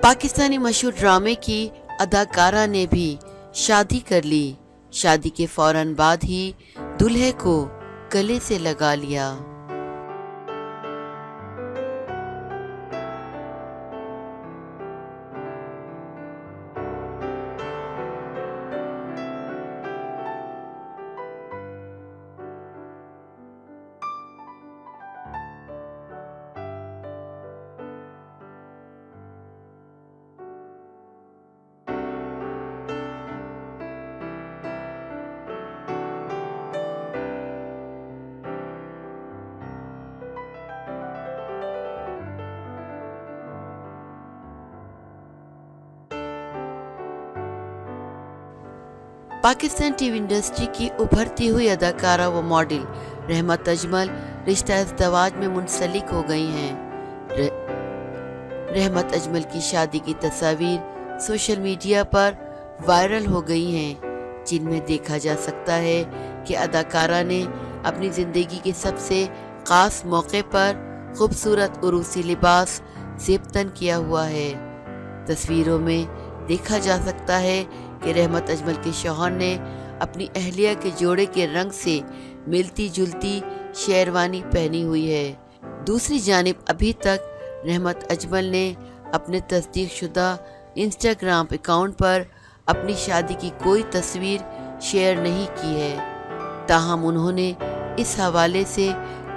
पाकिस्तानी मशहूर ड्रामे की अदाकारा ने भी शादी कर ली। शादी के फौरन बाद ही दूल्हे को गले से लगा लिया। पाकिस्तान टीवी इंडस्ट्री की उभरती हुई अदाकारा व मॉडल रहमत अजमल रिश्ता इज़्दवाज में मुंसलिक हो गई हैं। रहमत अजमल की शादी की तस्वीर सोशल मीडिया पर वायरल हो गई हैं, जिनमें देखा जा सकता है कि अदाकारा ने अपनी ज़िंदगी के सबसे ख़ास मौके पर खूबसूरत उरूसी लिबास ज़ेबतन किया हुआ है। तस्वीरों में देखा जा सकता है कि रहमत अजमल के शौहर ने अपनी अहलिया के जोड़े के रंग से मिलती जुलती शेरवानी पहनी हुई है। दूसरी जानिब अभी तक रहमत अजमल ने अपने तस्दीक शुदा इंस्टाग्राम अकाउंट पर अपनी शादी की कोई तस्वीर शेयर नहीं की है। ताहम उन्होंने इस हवाले से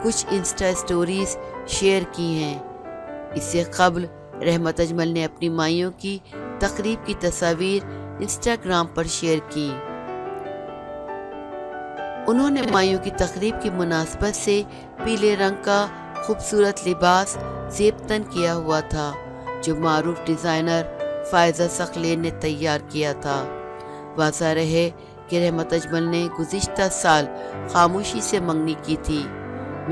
कुछ इंस्टा स्टोरीज शेयर की हैं। इससे कबल रहमत अजमल ने अपनी माइयों की तकरीब की तस्वीर इंस्टाग्राम पर शेयर की। उन्होंने माइयों की तकरीब की मुनासबत से पीले रंग का खूबसूरत लिबास ज़ेबतन किया हुआ था, जो मारूफ डिज़ाइनर फ़ायज़ा सकलेन ने तैयार किया था। वाज़ह रहे कि रहमत अजमल ने गुज़िश्ता साल खामोशी से मंगनी की थी।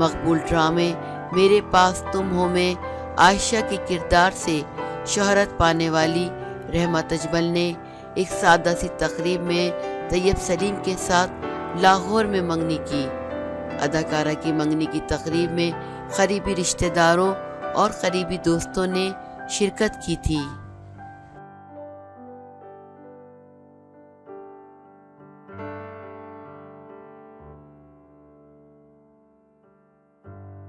मकबूल ड्रामे मेरे पास तुम हो में आयशा के किरदार से शोहरत पाने वाली रहमत अजमल ने एक सादा सी तकरीब में तैयब सलीम के साथ लाहौर में मंगनी की। अदाकारा की मंगनी की तकरीब में करीबी रिश्तेदारों और करीबी दोस्तों ने शिरकत की थी।